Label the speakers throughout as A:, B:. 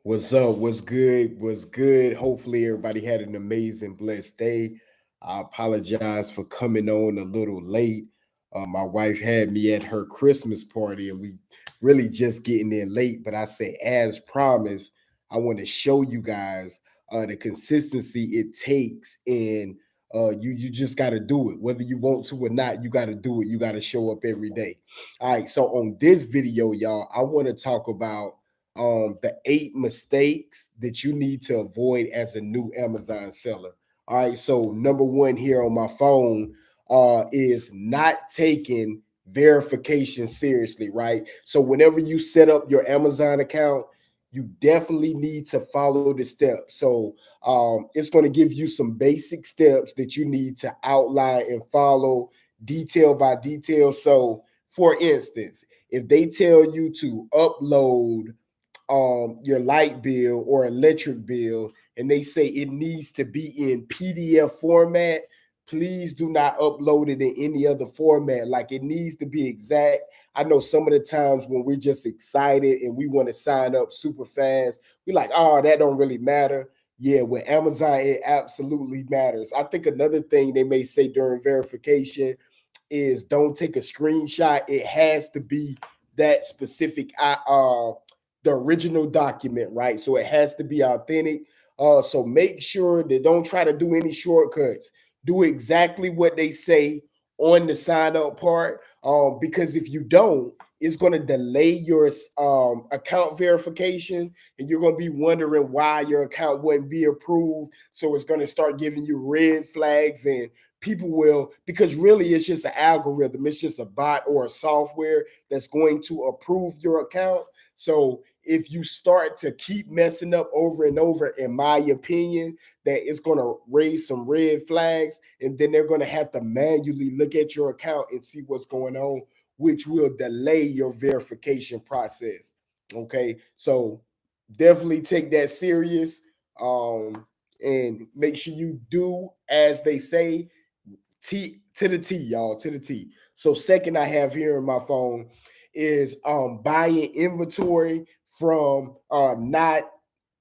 A: What's up? What's good? What's good? Hopefully, everybody had an amazing, blessed day. I apologize for coming on a little late. My wife had me at her Christmas party, and we really just getting in late. But I say, as promised, I want to show you guys the consistency it takes, and you just got to do it, whether you want to or not. You got to do it. You got to show up every day. All right. So on this video, y'all, I want to talk about the 8 mistakes that you need to avoid as a new Amazon seller. All right, so number one here on my phone is not taking verification seriously, right? So whenever you set up your Amazon account, you definitely need to follow the steps. So it's going to give you some basic steps that you need to outline and follow detail by detail. So, for instance, if they tell you to upload your light bill or electric bill and they say it needs to be in PDF format, please do not upload it in any other format. Like, it needs to be exact. I know some of the times when we're just excited and we want to sign up super fast, we're like, oh, that don't really matter. Yeah, with Amazon, it absolutely matters. I think another thing they may say during verification is don't take a screenshot. It has to be that specific the original document, right? So it has to be authentic. So make sure that don't try to do any shortcuts. Do exactly what they say on the sign up part. Because if you don't, it's going to delay your account verification, and you're going to be wondering why your account wouldn't be approved. So it's going to start giving you red flags, and people will, because really it's just an algorithm, it's just a bot or a software that's going to approve your account. So if you start to keep messing up over and over, in my opinion, that it's going to raise some red flags, and then they're going to have to manually look at your account and see what's going on, which will delay your verification process. Okay, so definitely take that serious, and make sure you do as they say, T to the T, y'all, to the T. So second I have here in my phone is buying inventory from not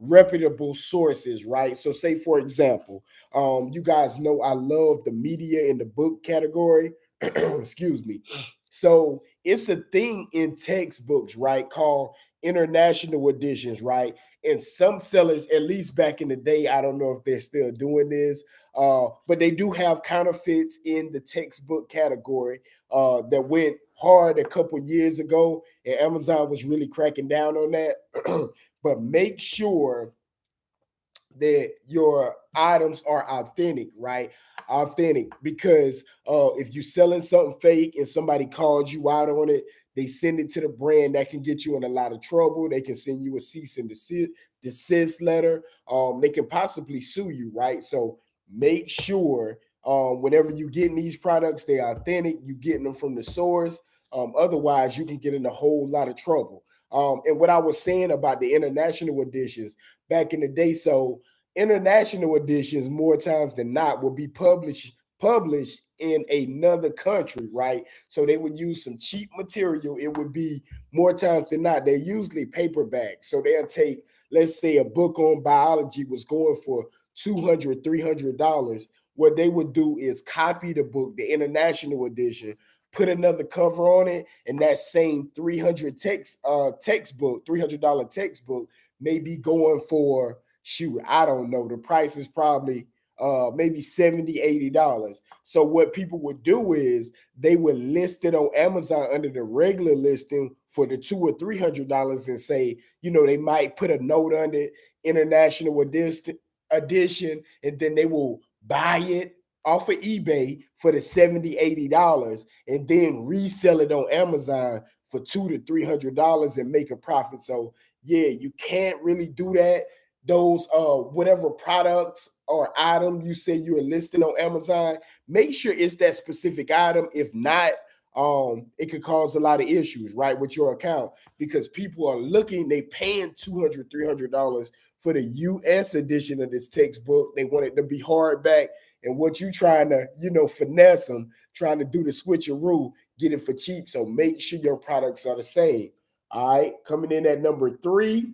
A: reputable sources, right? So say for example, you guys know I love the media in the book category. Excuse me. So it's a thing in textbooks, right, called international editions, right? And some sellers, at least back in the day, I don't know if they're still doing this, but they do have counterfeits in the textbook category that went hard a couple years ago, and Amazon was really cracking down on that. But make sure that your items are authentic, right? Authentic, because if you're selling something fake and somebody calls you out on it, they send it to the brand. That can get you in a lot of trouble. They can send you a cease and desist letter. They can possibly sue you, right? So make sure whenever you getting these products, they're authentic. You getting them from the source. Otherwise, you can get in a whole lot of trouble. And what I was saying about the international editions back in the day, so international editions more times than not will be published in another country, right? So they would use some cheap material. It would be more times than not, they're usually paperbacks. So they'll take, let's say a book on biology was going for $200, $300. What they would do is copy the book, the international edition, put another cover on it, and that same 300 textbook, $300 textbook may be going for, shoot, I don't know. The price is probably maybe $70, $80. So what people would do is they would list it on Amazon under the regular listing for the $200 or $300 and say, they might put a note under it, international edition, and then they will buy it off of eBay for the $70, $80 and then resell it on Amazon for $200 to $300 and make a profit. So yeah, you can't really do that. Those whatever products or item you say you're listing on Amazon, make sure it's that specific item. If not, it could cause a lot of issues, right, with your account, because people are looking, they paying $200, $300 for the US edition of this textbook. They want it to be hardback, and what you trying to, finesse them, trying to do the switcheroo, get it for cheap. So make sure your products are the same. All right, coming in at number 3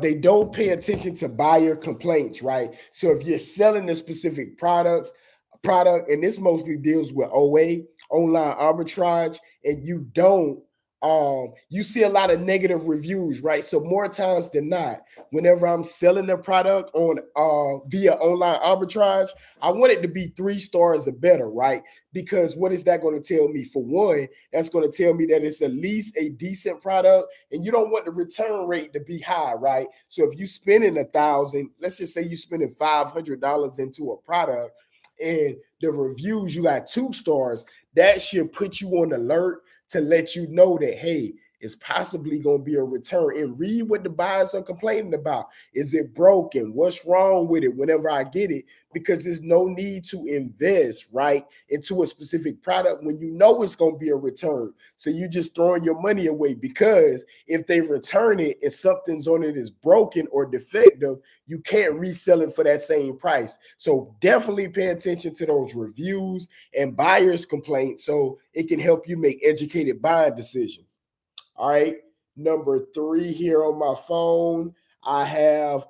A: They don't pay attention to buyer complaints, right? So if you're selling a specific product, and this mostly deals with OA, online arbitrage, and you don't, you see a lot of negative reviews, right? So more times than not, whenever I'm selling a product on via online arbitrage, I want it to be 3 stars or better, right? Because what is that going to tell me? For one, that's going to tell me that it's at least a decent product, and you don't want the return rate to be high, right? So if you spending 1,000, let's just say you spending $500 into a product, and the reviews you got 2 stars, that should put you on alert to let you know that, hey, it's possibly going to be a return, and read what the buyers are complaining about. Is it broken? What's wrong with it whenever I get it? Because there's no need to invest, right, into a specific product when you know it's going to be a return. So you just throwing your money away, because if they return it and something's on it is broken or defective, you can't resell it for that same price. So definitely pay attention to those reviews and buyers' complaints so it can help you make educated buying decisions. All right. Number 3 here on my phone, I have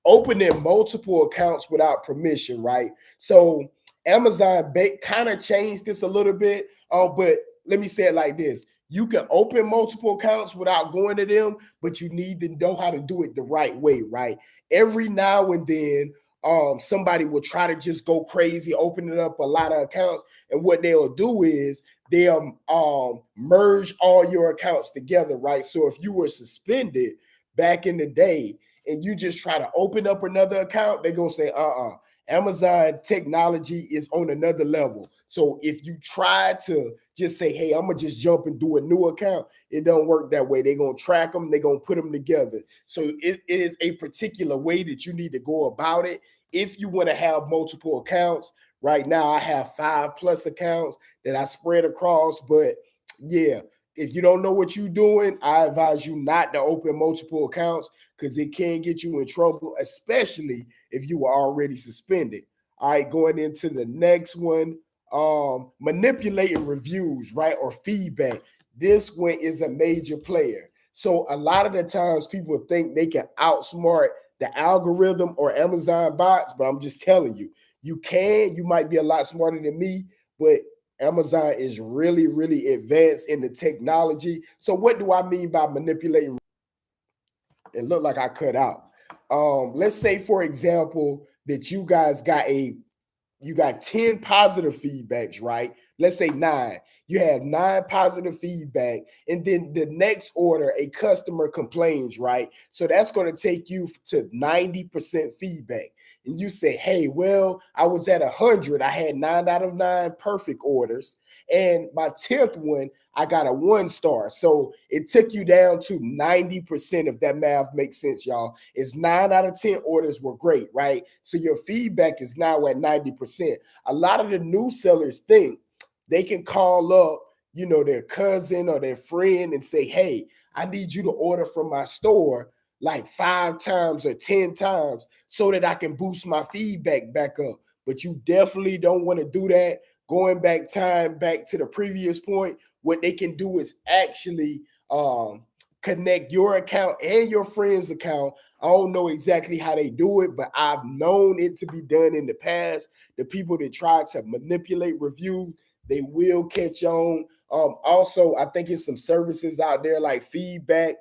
A: opening multiple accounts without permission, right? So Amazon kind of changed this a little bit, but let me say it like this. You can open multiple accounts without going to them, but you need to know how to do it the right way, right? Every now and then, somebody will try to just go crazy, opening up a lot of accounts. And what they'll do is they'll merge all your accounts together, right? So if you were suspended back in the day and you just try to open up another account, they're going to say, Amazon technology is on another level. So if you try to just say, hey, I'm going to just jump and do a new account, it don't work that way. They're going to track them. They're going to put them together. So it is a particular way that you need to go about it. If you want to have multiple accounts, right now I have 5+ accounts that I spread across. But yeah, if you don't know what you're doing, I advise you not to open multiple accounts, because it can get you in trouble, especially if you were already suspended. All right, going into the next one, manipulating reviews, right, or feedback. This one is a major player. So a lot of the times people think they can outsmart the algorithm or Amazon bots, but I'm just telling you, you might be a lot smarter than me, but Amazon is really, really advanced in the technology. So what do I mean by manipulating? It looked like I cut out. Let's say, for example, that you got 10 positive feedbacks, right? Let's say 9. You have 9 positive feedback, and then the next order, a customer complains, right? So that's going to take you to 90% feedback. And you say, hey, well, I was at 100. I had 9 out of 9 perfect orders. And my 10th one, I got a 1 star. So it took you down to 90%, if that math makes sense, y'all. It's 9 out of 10 orders were great, right? So your feedback is now at 90%. A lot of the new sellers think they can call up, their cousin or their friend and say, hey, I need you to order from my store like 5 times or 10 times so that I can boost my feedback back up. But you definitely don't want to do that. Going back to the previous point, what they can do is actually connect your account and your friend's account. I don't know exactly how they do it, but I've known it to be done in the past. The people that try to manipulate reviews, they will catch on. Also, I think it's some services out there like feedback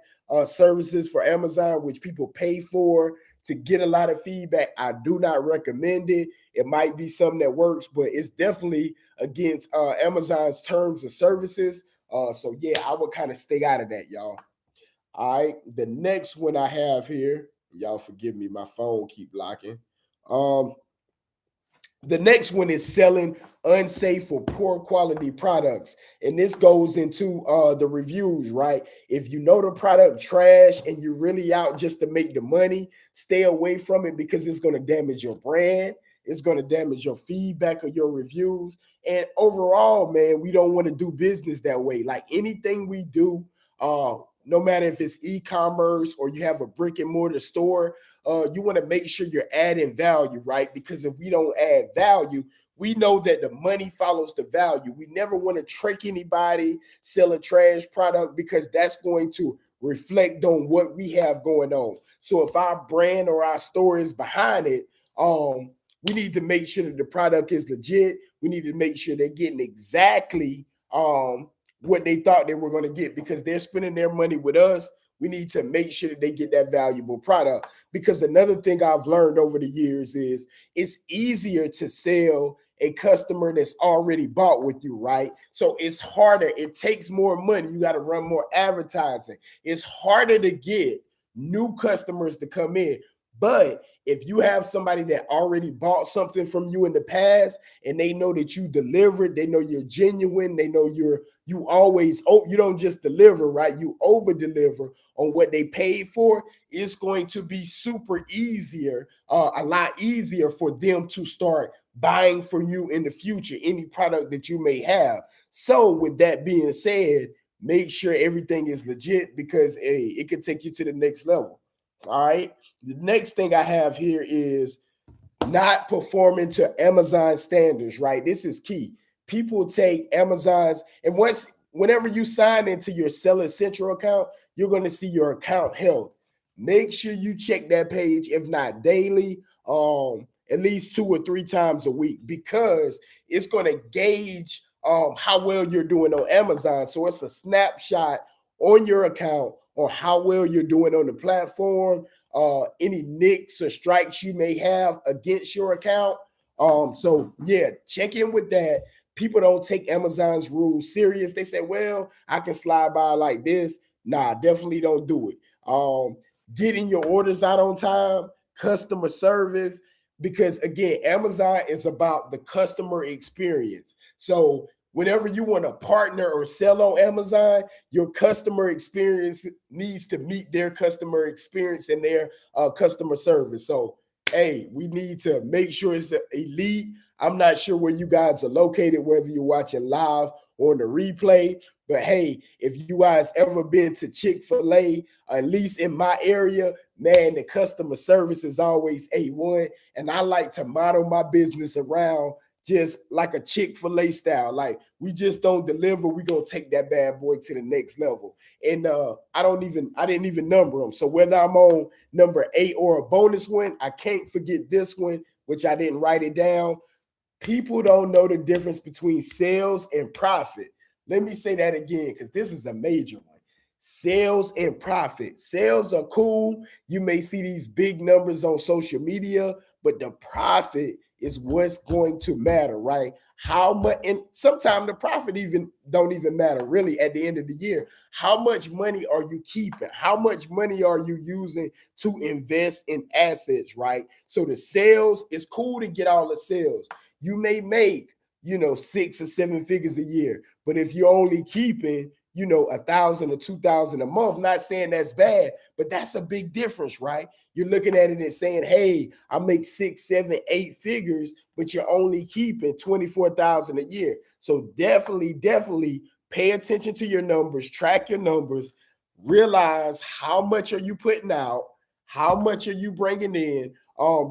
A: services for Amazon, which people pay for to get a lot of feedback. I do not recommend it. It might be something that works, but it's definitely against Amazon's terms of services. So yeah, I would kind of stay out of that, y'all. All right, the next one I have here, y'all forgive me, my phone keep locking. The next one is selling unsafe or poor quality products. And this goes into the reviews, right? If you know the product trash and you're really out just to make the money, stay away from it, because it's going to damage your brand. It's going to damage your feedback or your reviews. And overall, man, we don't want to do business that way. Like anything we do, no matter if it's e-commerce or you have a brick and mortar store, you want to make sure you're adding value, right? Because if we don't add value, we know that the money follows the value. We never want to trick anybody, sell a trash product, because that's going to reflect on what we have going on. So if our brand or our store is behind it, we need to make sure that the product is legit. We need to make sure they're getting exactly what they thought they were going to get, because they're spending their money with us. We need to make sure that they get that valuable product. Because another thing I've learned over the years is it's easier to sell a customer that's already bought with you, right? So it's harder. It takes more money. You got to run more advertising. It's harder to get new customers to come in. But if you have somebody that already bought something from you in the past and they know that you delivered, they know you're genuine, they know you always, you don't just deliver, right? You over deliver on what they paid for. It's going to be super easier, a lot easier for them to start buying from you in the future, any product that you may have. So with that being said, make sure everything is legit, because it can take you to the next level. All right. The next thing I have here is not performing to Amazon standards, right? This is key. People take Amazon's, and whenever you sign into your Seller Central account, you're going to see your account health. Make sure you check that page, if not daily, at least 2 or 3 times a week, because it's going to gauge how well you're doing on Amazon. So it's a snapshot on your account on how well you're doing on the platform, any nicks or strikes you may have against your account. So yeah, check in with that. People don't take Amazon's rules serious. They say, well, I can slide by like this. Nah, definitely don't do it. Getting your orders out on time, customer service, because again, Amazon is about the customer experience. So whenever you want to partner or sell on Amazon, your customer experience needs to meet their customer experience and their customer service. So, hey, we need to make sure it's elite. I'm not sure where you guys are located, whether you're watching live or on the replay. But hey, if you guys ever been to Chick-fil-A, at least in my area, man, the customer service is always A1. And I like to model my business around just like a Chick-fil-A style. Like, we just don't deliver. We're going to take that bad boy to the next level. And I didn't even number them. So whether I'm on number 8 or a bonus one, I can't forget this one, which I didn't write it down. People don't know the difference between sales and profit. Let me say that again, because this is a major one. Sales and profit. Sales are cool. You may see these big numbers on social media, but the profit is what's going to matter, right? How much, and sometimes the profit don't even matter really at the end of the year. How much money are you keeping? How much money are you using to invest in assets, right? So the sales, it's cool to get all the sales. You may make, 6 or 7 figures a year, but if you're only keeping, 1,000 or 2,000 a month, not saying that's bad, but that's a big difference, right? You're looking at it and saying, hey, I make 6, 7, 8 figures, but you're only keeping 24,000 a year. So definitely pay attention to your numbers, track your numbers, realize how much are you putting out, how much are you bringing in,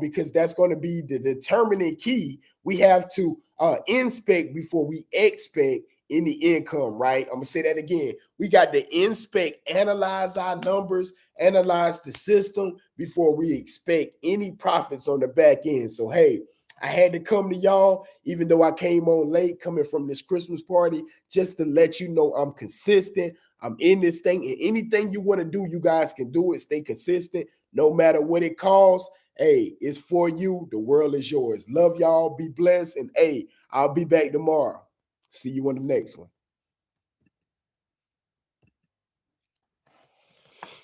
A: because that's going to be the determining key. We have to inspect before we expect any income, right? I'm gonna say that again. We got to inspect, analyze our numbers, analyze the system before we expect any profits on the back end. So hey, I had to come to y'all, even though I came on late coming from this Christmas party, just to let you know I'm consistent. I'm in this thing, and anything you want to do, you guys can do it. Stay consistent, no matter what it costs. Hey, it's for you. The world is yours. Love y'all. Be blessed. And hey, I'll be back tomorrow. See you on the next one.